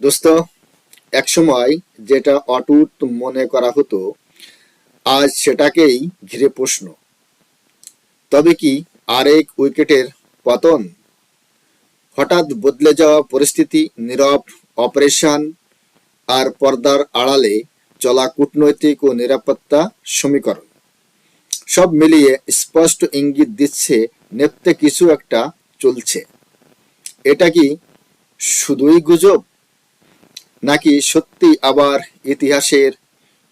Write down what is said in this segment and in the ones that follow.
দোস্ত, একসময় যেটা অটুট মনে করা হতো, আজ সেটাকেই ঘিরে প্রশ্ন। তবে কি আরেক উইকেটের পতন? হঠাৎ বদলে যাওয়া পরিস্থিতি, নীরব অপারেশন, আর পর্দার আড়ালে চলা কূটনৈতিক ও নিরাপত্তা সমীকরণ, সব মিলিয়ে স্পষ্ট ইঙ্গিত দিচ্ছে নেপথ্যে কিছু একটা চলছে। এটা কি শুধুই গুজব, নাকি সত্যি আবার ইতিহাসের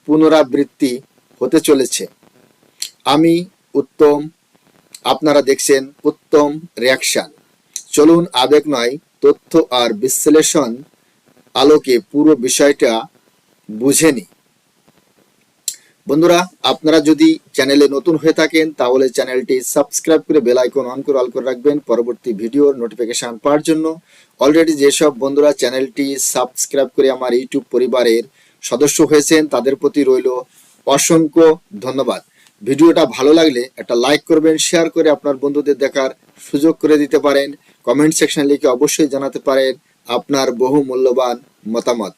পুনরাবৃত্তি হতে চলেছে? আমি উত্তম, আপনারা দেখছেন উত্তম রিয়াকশন। চলুন আবেগ নয়, তথ্য আর বিশ্লেষণ আলোকে পুরো বিষয়টা বুঝে নিই। বন্ধুরা, আপনারা যদি চ্যানেলে নতুন হয়ে থাকেন তাহলে চ্যানেলটি সাবস্ক্রাইব করে বেল আইকন অন করে অল করে রাখবেন পরবর্তী ভিডিওর নোটিফিকেশন পাওয়ার জন্য। অলরেডি যেসব বন্ধুরা চ্যানেলটি সাবস্ক্রাইব করে আমার ইউটিউব পরিবারের সদস্য হয়েছেন তাদের প্রতি রইল অসংখ্য ধন্যবাদ। ভিডিওটা ভালো লাগলে একটা লাইক করবেন, শেয়ার করে আপনার বন্ধুদের দেখার সুযোগ করে দিতে পারেন। কমেন্ট সেকশন লিখে অবশ্যই জানাতে পারেন আপনার বহু মূল্যবান মতামত।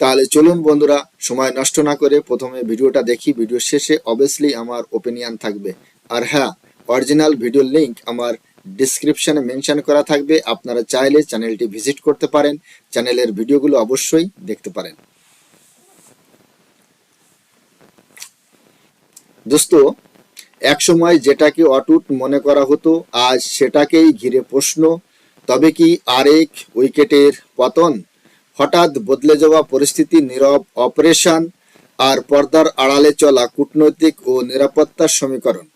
তাহলে চলুন বন্ধুরা, সময় নষ্ট না করে প্রথমে ভিডিওটা দেখি। ভিডিও শেষে অবভিয়াসলি আমার ওপিনিয়ন থাকবে। আর হ্যাঁ, অরিজিনাল ভিডিওর লিংক আমার ডিসক্রিপশনে মেনশন করা থাকবে। আপনারা চাইলে চ্যানেলটি ভিজিট করতে পারেন, চ্যানেলের ভিডিওগুলো অবশ্যই দেখতে পারেন। দোস্ত, একসময় যেটাকে অটুট মনে করা হতো, আজ সেটাকেই ঘিরে প্রশ্ন। তবে কি আরেক উইকেটের পতন? হঠাৎ বদলে যাওয়া পরিস্থিতি, নীরব অপারেশন, আর পর্দার আড়ালে চলা কূটনৈতিক ও নিরাপত্তার সমীকরণ,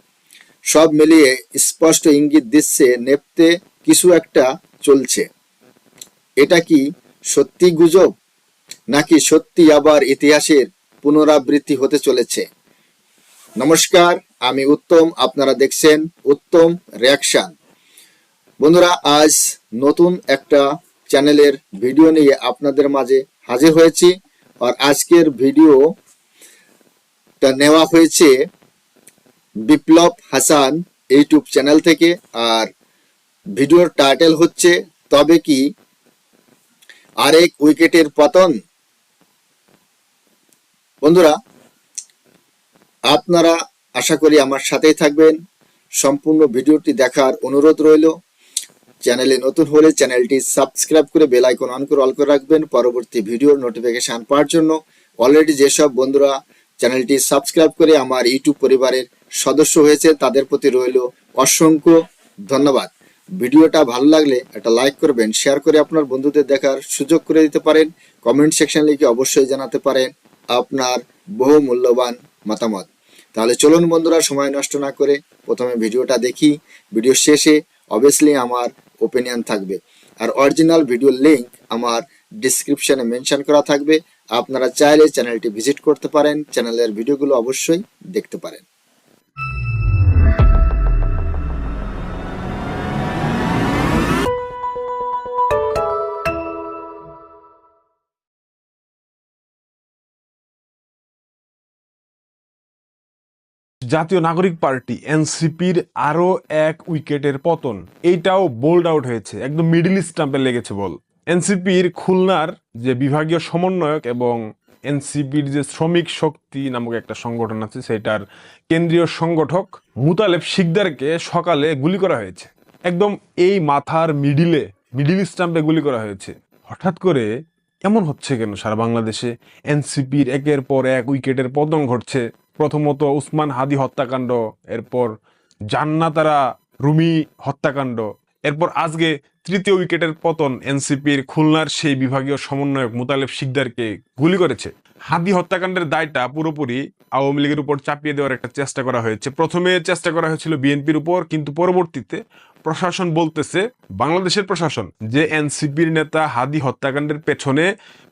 সব মিলিয়ে স্পষ্ট ইঙ্গিত দিচ্ছে নেপথ্যে কিছু একটা চলছে। এটা কি সত্যি গুজব, নাকি সত্যি আবার ইতিহাসের পুনরাবৃত্তি হতে চলেছে? নমস্কার, আমি উত্তম, আপনারা দেখছেন উত্তম রিয়াকশন। বন্ধুরা, আজ নতুন একটা চ্যানেলের ভিডিও নিয়ে আপনাদের মাঝে হাজির হয়েছি। আর আজকের ভিডিওটা নেওয়া হয়েছে বিপ্লব হাসান ইউটিউব চ্যানেল থেকে। আর ভিডিওর টাইটেল হচ্ছে তবে কি আরেক উইকেটের পতন? বন্ধুরা, আপনারা আশা করি আমার সাথেই থাকবেন। সম্পূর্ণ ভিডিওটি দেখার অনুরোধ রইল। চ্যানেলে নতুন হলে চ্যানেলটি সাবস্ক্রাইব করে বেল আইকন অন করে অল করে রাখবেন পরবর্তী ভিডিওর নোটিফিকেশন পাওয়ার জন্য। অলরেডি যেসব বন্ধুরা চ্যানেলটি সাবস্ক্রাইব করে আমার ইউটিউব পরিবারের সদস্য হয়েছে তাদের প্রতি রইল অসংখ্য ধন্যবাদ। ভিডিওটা ভালো লাগলে একটা লাইক করবেন, শেয়ার করে আপনার বন্ধুদের দেখার সুযোগ করে দিতে পারেন। কমেন্ট সেকশন লিখে অবশ্যই জানাতে পারেন আপনার বহু মূল্যবান মতামত। তাহলে চলুন বন্ধুরা, সময় নষ্ট না করে প্রথমে ভিডিওটা দেখি। ভিডিও শেষে অবভিয়াসলি আমার ওপিনিয়ন থাকবে। আর অরিজিনাল ভিডিও লিংক আমার ডিসক্রিপশনে মেনশন করা থাকবে। আপনারা চাইলে চ্যানেলটি ভিজিট করতে পারেন, চ্যানেলের ভিডিওগুলো অবশ্যই দেখতে পারেন। জাতীয় নাগরিক পার্টি এনসিপির আরো এক উইকেটের পতন, এইটাও বোল্ড আউট হয়েছে, একদম মিডল স্টাম্পে লেগেছে বল। এনসিপির খুলনার যে বিভাগীয় সমন্বয়ক এবং এনসিপির যে শ্রমিক শক্তি নামক একটা সংগঠন আছে সেটার কেন্দ্রীয় সংগঠক মুতালেব শিকদারকে সকালে গুলি করা হয়েছে। একদম এই মাথার মিডিল স্টাম্পে গুলি করা হয়েছে। হঠাৎ করে এমন হচ্ছে কেন সারা বাংলাদেশে? এনসিপির একের পর এক উইকেটের পতন ঘটছে। প্রথমত উসমান হাদি হত্যাকাণ্ড, এরপর জান্নাতারা রুমি হত্যাকাণ্ড, এরপর আজকে তৃতীয় উইকেটের পতন। এনসিপির খুলনার সেই বিভাগীয় সমন্বয়ক মুতালেব শিকদারকে গুলি করেছে। হাদি হত্যাকাণ্ডের দায়টা পুরোপুরি আওয়ামী লীগের উপর চাপিয়ে দেওয়ার একটা চেষ্টা করা হয়েছে। প্রথমে চেষ্টা করা হয়েছিল বিএনপির উপর, কিন্তু পরবর্তীতে প্রশাসন বলতেছে, বাংলাদেশের প্রশাসন, যে এনসিপির নেতা হাদি হত্যাকাণ্ডের পেছনে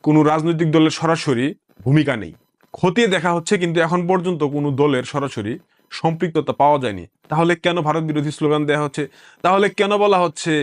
কোনো রাজনৈতিক দলের সরাসরি ভূমিকা নেই। খতিয়ে দেখা হচ্ছে, কিন্তু এখন পর্যন্ত কোনো দলের সরাসরি সম্পৃক্ততা পাওয়া যায়নি। তাহলে কেন ভারত বিরোধী স্লোগান দেওয়া হচ্ছে? তাহলে কেন বলা হচ্ছে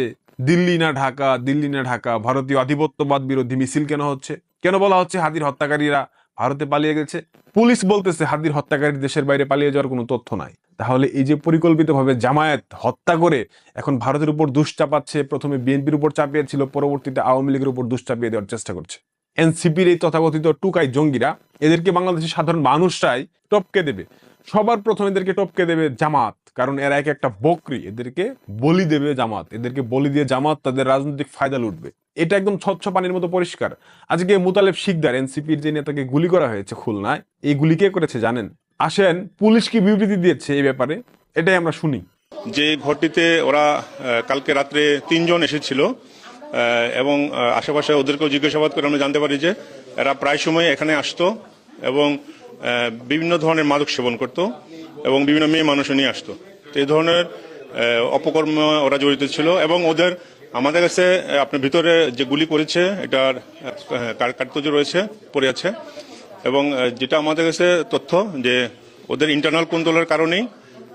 দিল্লি না ঢাকা, দিল্লি না ঢাকা? ভারতীয় আধিপত্যবাদ বিরোধী মিছিল কেন হচ্ছে? কেন বলা হচ্ছে হাদির হত্যাকারীরা ভারতে পালিয়ে গেছে? পুলিশ বলতেছে হাদির হত্যাকারী দেশের বাইরে পালিয়ে যাওয়ার কোনো তথ্য নাই। তাহলে এই যে পরিকল্পিতভাবে জামায়াত হত্যা করে এখন ভারতের উপর দোষ চাপাচ্ছে, প্রথমে বিএনপির উপর চাপিয়েছিল, পরবর্তীতে আওয়ামী লীগের উপর দোষ চাপিয়ে দেওয়ার চেষ্টা করছে। এনসিপির এই তথাকথিত টুকাই জঙ্গিরা, এদেরকে বাংলাদেশের সাধারণ মানুষরাই টপকে দেবে। সবার প্রথম এদেরকে টপকে দেবে জামাত, কারণ এরা এক একটা বকরি, এদেরকে বলি দেবে জামাত, এদেরকে বলি দিয়ে জামাত তাদের রাজনৈতিক ফায়দা লুটবে। এটা একদম স্বচ্ছ পানির মতো পরিষ্কার। আজকে মুতালেব শিকদার, এনসিপির যে নেতাকে গুলি করা হয়েছে খুলনায়, এই গুলি কে করেছে জানেন? আসেন, পুলিশ কি বিবৃতি দিয়েছে এই ব্যাপারে, এটাই আমরা শুনি। যে ঘরটিতে ওরা কালকে রাত্রে 3 জন এসেছিল এবং আশেপাশে ওদেরকেও জিজ্ঞাসাবাদ করে আমরা জানতে পারি যে এরা প্রায় সময় এখানে আসতো এবং বিভিন্ন ধরনের মাদক সেবন করত এবং বিভিন্ন মেয়ে মানুষও নিয়ে আসতো। তো এই ধরনের অপকর্ম ওরা জড়িত ছিল এবং ওদের আমাদের কাছে আপনার ভিতরে যে গুলি করেছে এটার কার্তুজ রয়েছে, পড়ে আছে, এবং যেটা আমাদের কাছে তথ্য যে ওদের ইন্টারনাল কুন্দলের কারণেই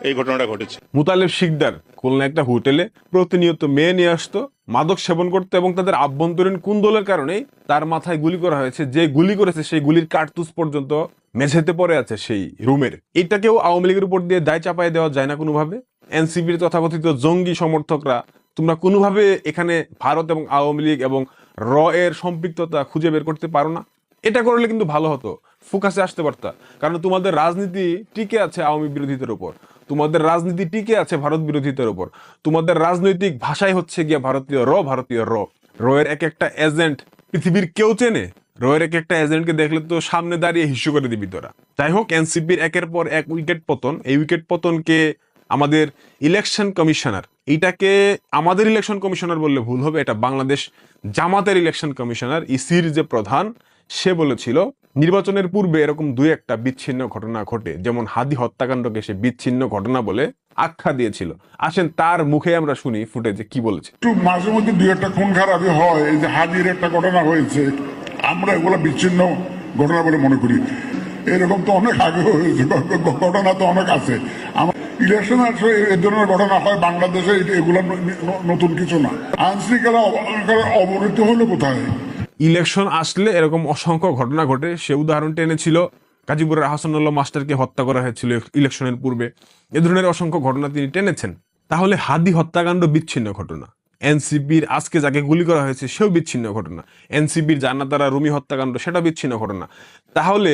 এই ঘটনাটা ঘটেছে। মুতালেব শিকদার খুলনা একটা হোটেলে প্রতিনিয়ত মেয়ে নিয়ে আসতো, মাদক সেবন করতো এবং তাদের আভ্যন্তরীণ কুন্দলের কারণেই তার মাথায় গুলি করা হয়েছে। যে গুলি করেছে সেই গুলির কার্তুজ পর্যন্ত মেঝেতে পড়ে আছে সেই রুমের। এটাকেও আওয়ামী লীগের উপর দিয়ে দায় চাপাই দেওয়া যায় না কোনোভাবে? এনসিপির তথাকথিত জঙ্গি সমর্থকরা, তোমরা কোনোভাবে এখানে ভারত এবং আওয়ামী লীগ এবং র এর সম্পৃক্ততা খুঁজে বের করতে পারো না? এটা করলে কিন্তু ভালো হতো, ফোকাসে আসতে পারতা। কারণ তোমাদের রাজনীতি টিকে আছে আওয়ামী বিরোধিতার উপর, তোমাদের রাজনীতি টিকে আছে ভারত বিরোধিতার উপর, তোমাদের রাজনৈতিক ভাষাই হচ্ছে গিয়া ভারতীয় র, ভারতীয় র। র এর এক একটা এজেন্ট পৃথিবীর কেউ চেনে? র এর এক একটা এজেন্টকে দেখলে তো সামনে দাঁড়িয়ে হিস্যু করে দিবি তোরা। যাই হোক, এনসিপির একের পর এক উইকেট পতন, এই উইকেট পতনকে আমাদের ইলেকশন কমিশনার, এইটাকে আমাদের ইলেকশন কমিশনার বললে ভুল হবে, এটা বাংলাদেশ জামাতের ইলেকশন কমিশনার, ইসির যে প্রধান, সে বলেছিল নির্বাচনের পূর্বে এরকম দুই একটা বিচ্ছিন্ন ঘটনা ঘটে, যেমন হাদি হত্যাকাণ্ডকে সে বিচ্ছিন্ন ঘটনা বলে আখ্যা দিয়েছিল। আসেন তার মুখে আমরা শুনি ফুটেজে কি বলেছে। একটু মাঝে মধ্যে দুই একটা খুন খারাপি হয়, এই যে হাজির একটা ঘটনা হয়েছে, আমরা এগুলো বিচ্ছিন্ন ঘটনা বলে মনে করি। এরকম তো অনেক আগে হয়েছে, ঘটনা তো অনেক আছে। আমার ইলেকশন আসলে এই ধরনের ঘটনা হয় বাংলাদেশে, এগুলো নতুন কিছু না। আইন শৃঙ্খলা অবনতি হলো কোথায়? ইলেকশন আসলে এরকম অসংখ্য ঘটনা ঘটে। সে উদাহরণ টেনেছিল গাজীপুরের হাসানুল্লাহ মাস্টারকে হত্যা করা হয়েছিল ইলেকশনের পূর্বে। এ ধরনের অসংখ্য ঘটনা তিনি টেনেছেন। তাহলে হাদি হত্যাকাণ্ড বিচ্ছিন্ন ঘটনা, এনসিপির আজকে যাকে গুলি করা হয়েছে সেও বিচ্ছিন্ন ঘটনা, এনসিপির জান্নাতারা রুমি হত্যাকাণ্ড সেটা বিচ্ছিন্ন ঘটনা। তাহলে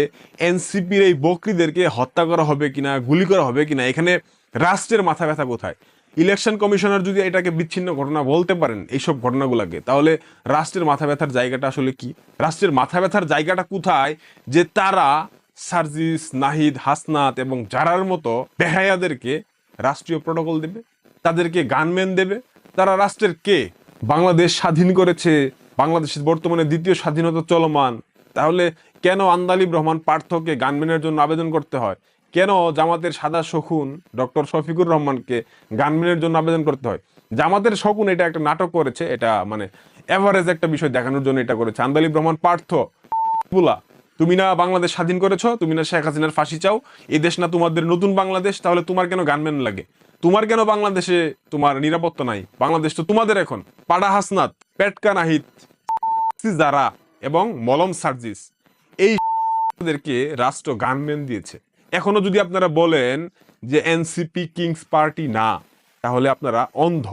এনসিপির এই বকরিদেরকে হত্যা করা হবে কিনা, গুলি করা হবে কিনা, এখানে রাষ্ট্রের মাথা ব্যথা কোথায়? ইলেকশন কমিশনার যদি এটাকে বিচ্ছিন্ন ঘটনা বলতে পারেন এইসব ঘটনাগুলোকে, তাহলে রাষ্ট্রের মাথা ব্যথার জায়গাটা আসলে কি? রাষ্ট্রের মাথা ব্যথার জায়গাটা কোথায় যে তারা সার্জিস, নাহিদ, হাসনাত এবং জারার মতো বেহায়াদেরকে রাষ্ট্রীয় প্রোটোকল দেবে, তাদেরকে গানম্যান দেবে? তারা রাষ্ট্রের কে? বাংলাদেশ স্বাধীন করেছে, বাংলাদেশের বর্তমানে দ্বিতীয় স্বাধীনতা চলমান, তাহলে কেন আন্দালিব রহমান পার্থকে গানম্যানের জন্য আবেদন করতে হয়? কেন জামাতের সাদা শকুন ডক্টর শফিকুর রহমানকে গানম্যানের জন্য আবেদন করতে হয়? জামাতের শকুন এটা একটা নাটক করেছে, এটা মানে এভারেজ একটা বিষয় দেখানোর জন্য এটা করেছে। আন্দালিব রহমান পার্থ বুলা, তুমি না বাংলাদেশ স্বাধীন করেছো, তুমি না শেখ হাসিনার ফাঁসি চাও, এই দেশ না তোমাদের নতুন বাংলাদেশ, তাহলে তোমার কেন গানম্যান লাগে? তোমার কেন বাংলাদেশে তোমার নিরাপত্তা নাই? বাংলাদেশ তো তোমাদের এখন। পাড়া হাসনাত, পেটকা নাহিদ, জারা এবং মলম সার্জিস, এই রাষ্ট্র গানম্যান দিয়েছে। এখনো যদি আপনারা বলেন যে এনসিপি কিংস পার্টি না, তাহলে আপনারা অন্ধ,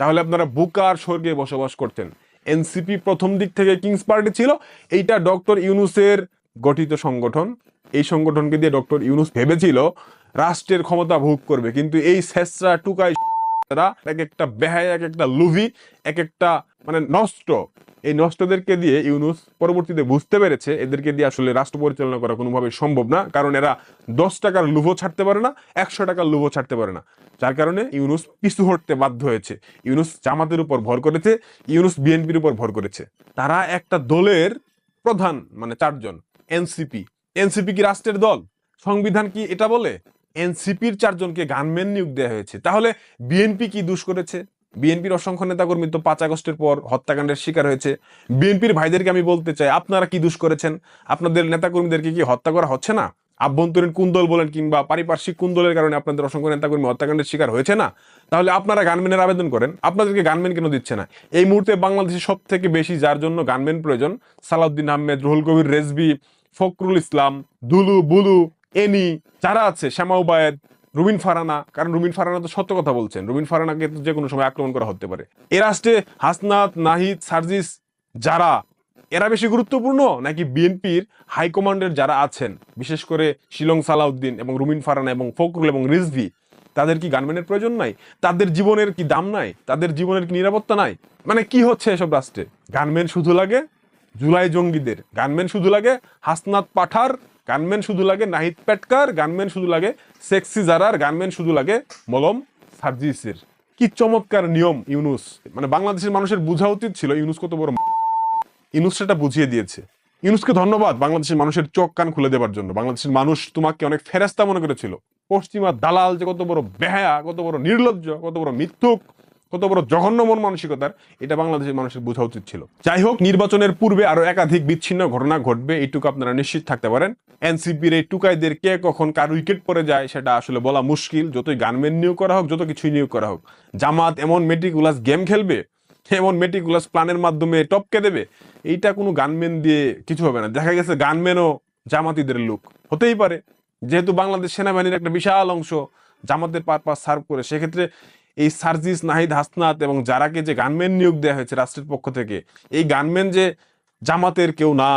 তাহলে আপনারা বুকার স্বর্গে বসবাস করতেন। এনসিপি প্রথম দিক থেকে কিংস পার্টি ছিল, এইটা ডক্টর ইউনূসের গঠিত সংগঠন। এই সংগঠনকে দিয়ে ডক্টর ইউনূস ভেবেছিল রাষ্ট্রের ক্ষমতা ভোগ করবে, কিন্তু এই শেষরা টুকাই এক একটা বেহায়া, এক একটা লুভি, এক একটা মানে নষ্ট, এই নষ্টদেরকে দিয়ে ইউনূস পরবর্তীতে বুঝতে পেরেছে এদেরকে দিয়ে আসলে রাষ্ট্র পরিচালনা করা কোনোভাবে সম্ভব না, কারণ এরা 10 টাকার লুভো ছাড়তে পারে না, 100 টাকার লুভো ছাড়তে পারে না। যার কারণে ইউনূস পিছু হটতে বাধ্য হয়েছে। ইউনূস জামাতের উপর ভর করেছে, ইউনূস বিএনপির উপর ভর করেছে। তারা একটা দলের প্রধান, মানে 4 জন। এনসিপি, এনসিপি কি রাষ্ট্রের দল? সংবিধান কি এটা বলে? এনসিপির 4 জনকে গানম্যান নিয়োগ দেওয়া হয়েছে। তাহলে বিএনপি কি দোষ করেছে? বিএনপির অসংখ্য নেতাকর্মী তো 5 আগস্টের পর হত্যাকাণ্ডের শিকার হয়েছে। বিএনপির ভাইদেরকে আমি বলতে চাই, আপনারা কি দোষ করেছেন? আপনাদের নেতাকর্মীদেরকে কি হত্যা করা হচ্ছে না? আভ্যন্তরীণ কুন্দল বলেন কিংবা পারিপার্শ্বিক কুন্দলের কারণে আপনাদের অসংখ্য নেতাকর্মী হত্যাকাণ্ডের শিকার হয়েছে না? তাহলে আপনারা গানম্যানের আবেদন করেন, আপনাদেরকে গানম্যান কেন দিচ্ছে না? এই মুহূর্তে বাংলাদেশে সব থেকে বেশি যার জন্য গানম্যান প্রয়োজন, সালাউদ্দিন আহমেদ, রুহুল কবির রেজভি, ফখরুল ইসলাম, দুলু, বুলু, এনি যারা আছে, শ্যামা উবায়েদ, রুমিন ফারানা, কারণ রুমিন ফারানা তো সত্য কথা বলছেন, রুমিন ফারানাকে তো যে কোনো সময় আক্রমণ করা হতে পারে। এ রাষ্ট্রে হাসনাত, নাহিদ, সার্জিস যারা, এরা বেশি গুরুত্বপূর্ণ নাকি বিএনপির হাইকমান্ডের যারা আছেন, বিশেষ করে শিলং সালাউদ্দিন এবং রুমিন ফারানা এবং ফখরুল এবং রিজভি, তাদের কি গানম্যানের প্রয়োজন নাই? তাদের জীবনের কি দাম নাই? তাদের জীবনের কি নিরাপত্তা নাই? মানে কি হচ্ছে এসব রাষ্ট্রে? গানম্যান শুধু লাগে জুলাই জঙ্গিদের, গানম্যান শুধু লাগে হাসনাত পাঠার, গানম্যান শুধু লাগে নাহিদ পেটকার, গানম্যান শুধু লাগে সেক্সি জারার, গানম্যান শুধু লাগে মলম সার্জিসের। কি চমৎকার নিয়ম ইউনুস! মানে বাংলাদেশের মানুষের বোঝা উচিত ছিল ইউনুস কত বড়। ইউনুস সেটা বুঝিয়ে দিয়েছে। ইউনুসকে ধন্যবাদ বাংলাদেশের মানুষের চোখ কান খুলে দেওয়ার জন্য। বাংলাদেশের মানুষ তোমাকে অনেক ফেরেস্তা মনে করেছিল। পশ্চিমা দালাল যে কত বড় বেহায়া, কত বড় নির্লজ্জ, কত বড় মিথ্যুক, কত বড় জঘন্য মন মানসিকতার, এটা বাংলাদেশের মানুষের বোঝা উচিত ছিল। যাই হোক, নির্বাচনের পূর্বে আরো একাধিক বিচ্ছিন্ন ঘটনা ঘটবে, এইটুকু আপনারা নিশ্চিত থাকতে পারেন। এনসিপির এই টুকাইদের কে কখন কার উইকেট পড়ে যায় সেটা আসলে বলা মুশকিল। যতই গানম্যান নিয়োগ করা হোক, যত কিছুই নিয়োগ করা হোক, জামাত এমন মেটিকুলাস গেম খেলবে, এমন মেটিকুলাস প্ল্যানের মাধ্যমে টপকে দেবে, এইটা কোনো গানম্যান দিয়ে কিছু হবে না। দেখা গেছে গানম্যানও জামাতিদের লোক হতেই পারে, যেহেতু বাংলাদেশ সেনাবাহিনীর একটা বিশাল অংশ জামাতের পারপাস সার্ভ করে। সেক্ষেত্রে এই সার্জিস, নাহিদ, হাসনাত এবং যারাকে যে গানম্যান নিয়োগ দেওয়া হয়েছে রাষ্ট্রের পক্ষ থেকে, এই গানম্যান যে জামাতের কেউ না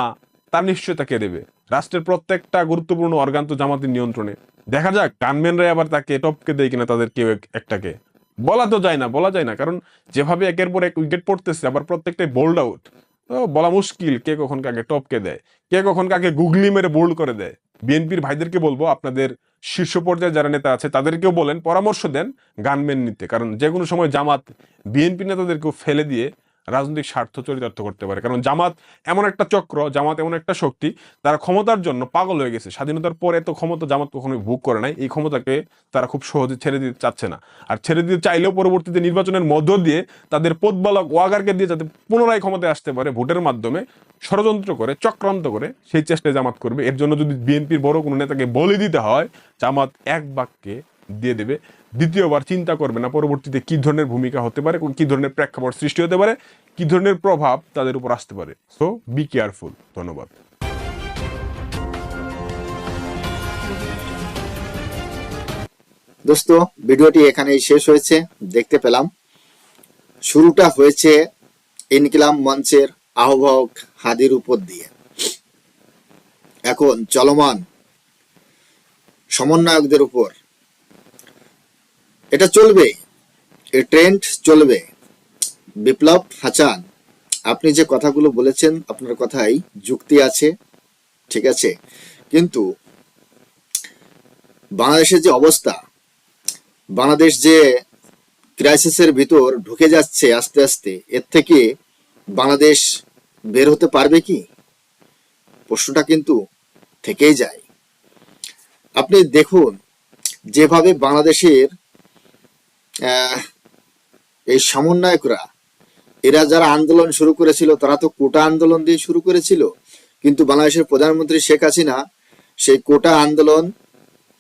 তার নিশ্চয়তা কে দেবে? রাষ্ট্রের প্রত্যেকটা গুরুত্বপূর্ণ অর্গান তো জামাতের নিয়ন্ত্রণে। দেখা যাক গানম্যানরাই আবার তাকে টপকে দেয় কিনা তাদের কেউ একটাকে। বলা তো যায় না, বলা যায় না, কারণ যেভাবে একের পর এক উইকেট পড়তেছে, আবার প্রত্যেকটাই বোল্ড আউট, তো বলা মুশকিল কে কখন কাকে টপকে দেয়, কে কখন কাকে গুগলি মেরে বোল্ড করে দেয়। বিএনপির ভাইদেরকে বলবো, আপনাদের শীর্ষ পর্যায়ে যারা নেতা আছে তাদেরকেও বলেন, পরামর্শ দেন গানম্যান নিতে, কারণ যে কোনো সময় জামাত বিএনপি নেতাদেরকেও ফেলে দিয়ে রাজনৈতিক স্বার্থ চরিতার্থ করতে পারে। কারণ জামাত এমন একটা চক্র, জামাত এমন একটা শক্তি, তারা ক্ষমতার জন্য পাগল হয়ে গেছে। স্বাধীনতার পর এত ক্ষমতা জামাত কখনোই ভোগ করে নাই, এই ক্ষমতাকে তারা খুব সহজে ছেড়ে দিতে চাচ্ছে না। আর ছেড়ে দিতে চাইলেও পরবর্তীতে নির্বাচনের মধ্য দিয়ে তাদের পদবালক ওয়াগারকে দিয়ে যাতে পুনরায় ক্ষমতায় আসতে পারে ভোটের মাধ্যমে, ষড়যন্ত্র করে, চক্রান্ত করে, সেই চেষ্টায় জামাত করবে। এর জন্য যদি বিএনপির বড় কোনো নেতাকে বলে দিতে হয়, জামাত এক বাক্যে দিয়ে দেবে, দ্বিতীয়বার চিন্তা করবে না পরবর্তীতে কি ধরনের ভূমিকা হতে পারে, কি ধরনের প্রেক্ষাপট সৃষ্টি হতে পারে, কি ধরনের প্রভাব তাদের উপর আসতে পারে। So be careful. ধন্যবাদ। দোস্ত, ভিডিওটি এখানেই শেষ হয়েছে। দেখতে পেলাম শুরুটা হয়েছে ইনকিলাব মঞ্চের আহ্বায়ক হাদির উপর দিয়ে, এখন চলমান সমন্বয়কদের উপর এটা চলবে, এই ট্রেন্ড চলবে। বিপ্লব হাসান, আপনি যে কথাগুলো বলেছেন আপনার কথাই যুক্তি আছে, ঠিক আছে, কিন্তু বাংলাদেশের যে অবস্থা, বাংলাদেশ যে ক্রাইসিসের ভিতর ঢুকে যাচ্ছে আস্তে আস্তে, এর থেকে বাংলাদেশ বের হতে পারবে কি? প্রশ্নটা কিন্তু থেকেই যায়। আপনি দেখুন যেভাবে বাংলাদেশের এই সমন্বয়করা, এরা যারা আন্দোলন শুরু করেছিল তারা তো কোটা আন্দোলন দিয়ে শুরু করেছিল, কিন্তু বাংলাদেশের প্রধানমন্ত্রী শেখ হাসিনা সেই কোটা আন্দোলন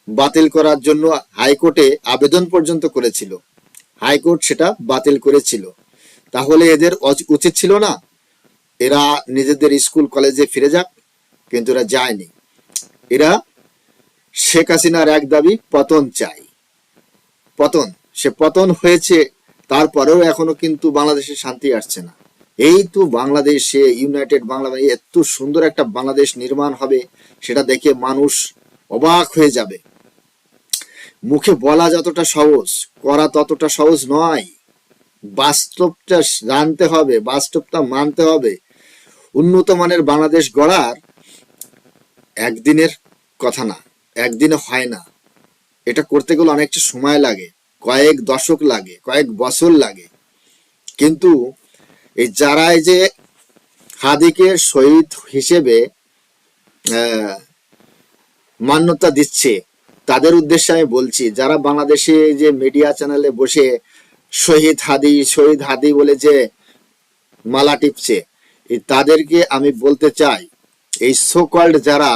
বাতিল করার জন্য হাইকোর্টে আবেদন পর্যন্ত করেছিল, হাইকোর্ট সেটা বাতিল করেছিল। তাহলে এদের উচিত ছিল না এরা নিজেদের স্কুল কলেজে ফিরে যাক? কিন্তু এরা যায়নি। এরা শেখ হাসিনার এক দাবি, পতন চাই, পতন। সে পতন হয়েছে, তারপরেও এখনো কিন্তু বাংলাদেশে শান্তি আসছে না। এই তো বাংলাদেশে ইউনাইটেড বাংলাদেশ, এত সুন্দর একটা বাংলাদেশ নির্মাণ হবে, সেটা দেখে মানুষ অবাক হয়ে যাবে। মুখে বলা যতটা সহজ, করা ততটা সহজ নয়। বাস্তবটা জানতে হবে, বাস্তবটা মানতে হবে। উন্নত মানের বাংলাদেশ গড়ার একদিনের কথা না, একদিনে হয় না। এটা করতে গেলে অনেকটা সময় লাগে, কয়েক দশক লাগে, কয়েক বছর লাগে। কিন্তু এই যারা এই যে হাদিকে শহীদ হিসেবে মান্যতা দিচ্ছে, তাদের উদ্দেশ্যে আমি বলছি, যারা বাংলাদেশে যে মিডিয়া চ্যানেলে বসে শহীদ হাদি, শহীদ হাদি বলে যে মালা টিপছে, তাদেরকে আমি বলতে চাই, এই সো কল্ড যারা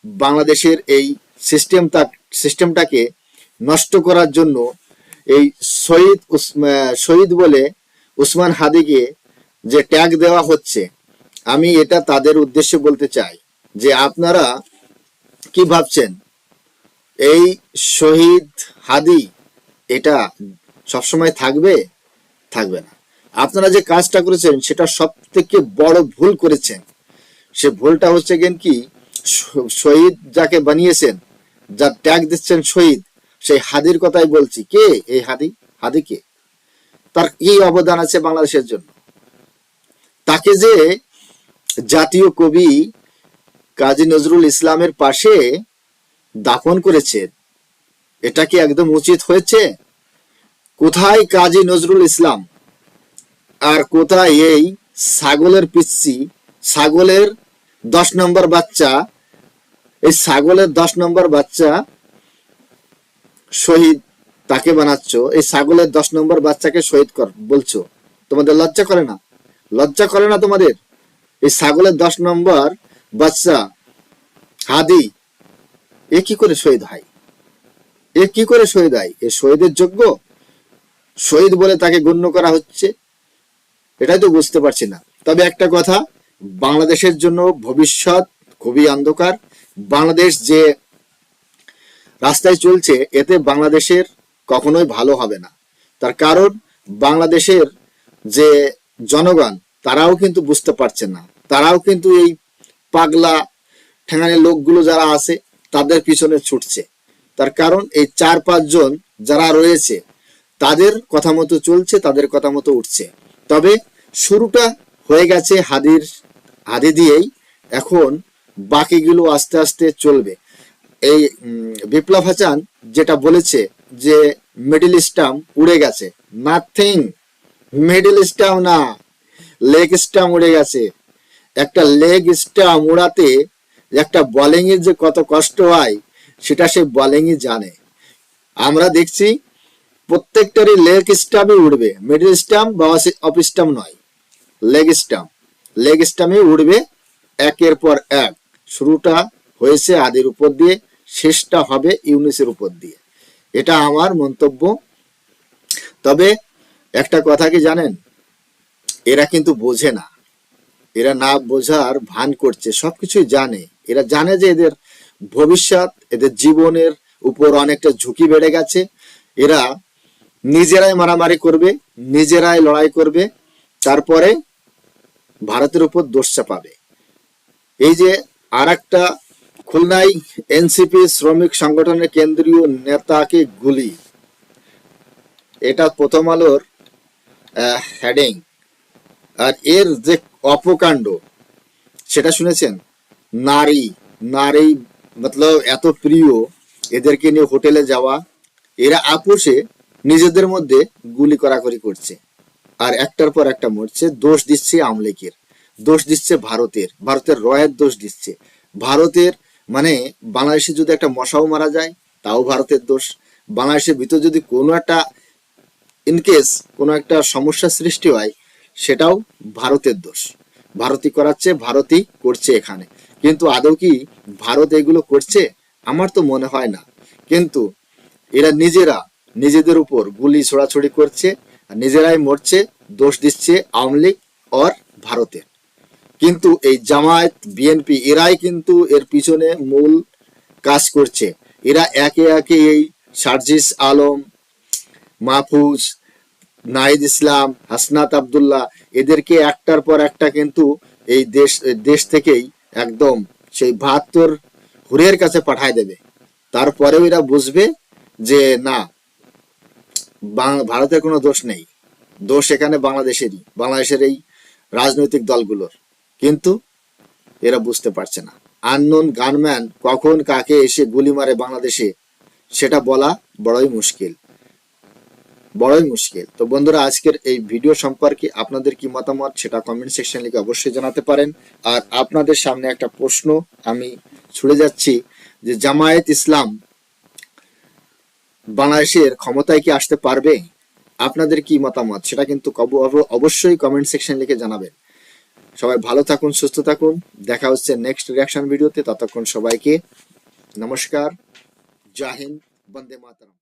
বাংলাদেশের এই সিস্টেমটাকে নষ্ট করার জন্য এই শহীদ বলে উসমান হাদিকে যে ট্যাগ দেওয়া হচ্ছে, আমি এটা তাদের উদ্দেশ্যে বলতে চাই যে আপনারা কি ভাবছেন? এই শহীদ হাদি এটা সবসময় থাকবে? থাকবে না। আপনারা যে কাজটা করেছেন সেটা সব থেকে বড় ভুল করেছেন। সে ভুলটা হচ্ছে কি, শহীদ যাকে বানিয়েছেন, যার ট্যাগ দিচ্ছেন শহীদ, সেই হাদির কথাই বলছি। কে এই হাদি? হাদি কে? তার কি অবদান আছে বাংলাদেশের জন্য? তাকে যে জাতীয় কবি কাজী নজরুল ইসলামের পাশে দাফন করেছেন, এটা কি একদম উচিত হয়েছে? কোথায় কাজী নজরুল ইসলাম আর কোথায় এই ছাগলের পিচ্ছি, ছাগলের 10 নম্বর বাচ্চা, এই ছাগলের 10 নম্বর বাচ্চা শহীদ তাকে বানাচ্ছ, এই ছাগলের 10 নম্বর বাচ্চাকে শহীদ কর বলছো? তোমাদের লজ্জা করে না? লজ্জা করে না তোমাদের? এই ছাগলের 10 নম্বর বাচ্চা হাদি এ কি করে শহীদ হয়? এ কি করে শহীদ হয়? এ শহীদের যোগ্য? শহীদ বলে তাকে গণ্য করা হচ্ছে, এটাই তো বুঝতে পারছি না। তবে একটা কথা, বাংলাদেশের জন্য ভবিষ্যৎ খুবই অন্ধকার। বাংলাদেশ যে রাস্তায় চলছে এতে বাংলাদেশের কখনোই ভালো হবে না। তার কারণ বাংলাদেশের যে জনগণ তারাও কিন্তু বুঝতে পারছে না, তারাও কিন্তু এই পাগলা ঠেঙানে লোকগুলো যারা আছে তাদের পিছনে ছুটছে। তার কারণ এই 4-5 জন যারা রয়েছে তাদের কথা মতো চলছে, তাদের কথা মতো উঠছে। তবে শুরুটা হয়ে গেছে হাদি দিয়েই, এখন বাকিগুলো আস্তে আস্তে চলবে। এই বিপ্লব হাসান যেটা বলেছে যে মিডল স্টাম্প উড়ে গেছে, নাথিং। মিডল স্টাম্প না, লেগ স্টাম্প উড়ে গেছে। একটা লেগ স্টাম্প উড়াতে একটা বোলিং এর যে কত কষ্ট হয় সেটা সে বোলিংই জানে। আমরা দেখছি প্রত্যেকটারই লেগ স্টাম্পই উড়বে, মিডল স্টাম্প বা অফ স্টাম্প নয়, লেগ স্টাম্প। লেগ স্টাম্পে উড়বে একের পর এক। শুরুটা হয়েছে আদির উপর দিয়ে, শেষটা হবে ইউনিসের উপর দিয়ে, এটা আমার মন্তব্য। তবে একটা কথা কি জানেন, এরা কিন্তু বোঝে না, এরা না বোঝার ভান করছে, সবকিছুই জানে। এরা জানে যে এদের ভবিষ্যৎ, এদের জীবনের উপর অনেকটা ঝুঁকি বেড়ে গেছে। এরা নিজেরাই মারামারি করবে, নিজেরাই লড়াই করবে, তারপরে ভারতের উপর দোষ চাপাবে। এই যে আর একটা খুলনায় এনসিপি শ্রমিক সংগঠনের কেন্দ্রীয় নেতাকে গুলি, এটা প্রথম আলোর হেডিং। আর এর যে অপকাণ্ড সেটা শুনেছেন? নারী নারী মতলব এত প্রিয়, এদেরকে নিয়ে হোটেলে যাওয়া, এরা আপোষে নিজেদের মধ্যে গুলি করাকরি করছে আর একটার পর একটা মরছে। দোষ দিচ্ছে আওয়ামী লীগের, দোষ দিচ্ছে ভারতের রয়ের দোষ দিচ্ছে। ভারতের মানে বাংলাদেশে যদি একটা মশাও মারা যায় তাও ভারতের দোষ। বাংলাদেশের ভিতর যদি কোনো একটা ইনকেস কোনো একটা সমস্যা সৃষ্টি হয় সেটাও ভারতের দোষ। ভারতই করাচ্ছে, ভারতই করছে এখানে। কিন্তু আদৌ কি ভারত এগুলো করছে? আমার তো মনে হয় না। কিন্তু এরা নিজেরা নিজেদের উপর গুলি ছোড়াছড়ি করছে, নিজেরাই মরছে, দোষ দিচ্ছে আওয়ামী লীগ আর ভারতের। কিন্তু এই জামায়াত বিএনপি এরাই কিন্তু এর পিছনে মূল কাজ করছে। এরা একে একে এই সার্জিস আলম, মাহফুজ, নাহিদ ইসলাম, হাসনাত আব্দুল্লাহ এদেরকে একটার পর একটা কিন্তু এই দেশ থেকেই একদম সেই 72 হুরের কাছে পাঠায় দেবে। তারপরেও এরা বুঝবে যে না, ভারতের কোনো দোষ নেই, দোষ এখানে বাংলাদেশের এই রাজনৈতিক দলগুলোর। কিন্তু এরা বুঝতে পারছে না। আননোন গানম্যান কখন কাকে এসে গুলি মারে বাংলাদেশে সেটা বলা বড়ই মুশকিল। তো বন্ধুরা, আজকের এই ভিডিও সম্পর্কে আপনাদের কি মতামত সেটা কমেন্ট সেকশন লিখে অবশ্যই জানাতে পারেন। আর আপনাদের সামনে একটা প্রশ্ন আমি ছুড়ে যাচ্ছি যে জামায়াত ইসলাম বাংলাদেশের ক্ষমতায় কি আসতে পারবে? আপনাদের কি মতামত সেটা কিন্তু অবশ্যই কমেন্ট সেকশন লিখে জানাবেন। সবাই ভালো থাকুন, সুস্থ থাকুন। দেখা হচ্ছে নেক্সট রিঅ্যাকশন ভিডিওতে। ততক্ষণ সবাইকে নমস্কার, জয় হিন্দ, বন্দে মাতরম।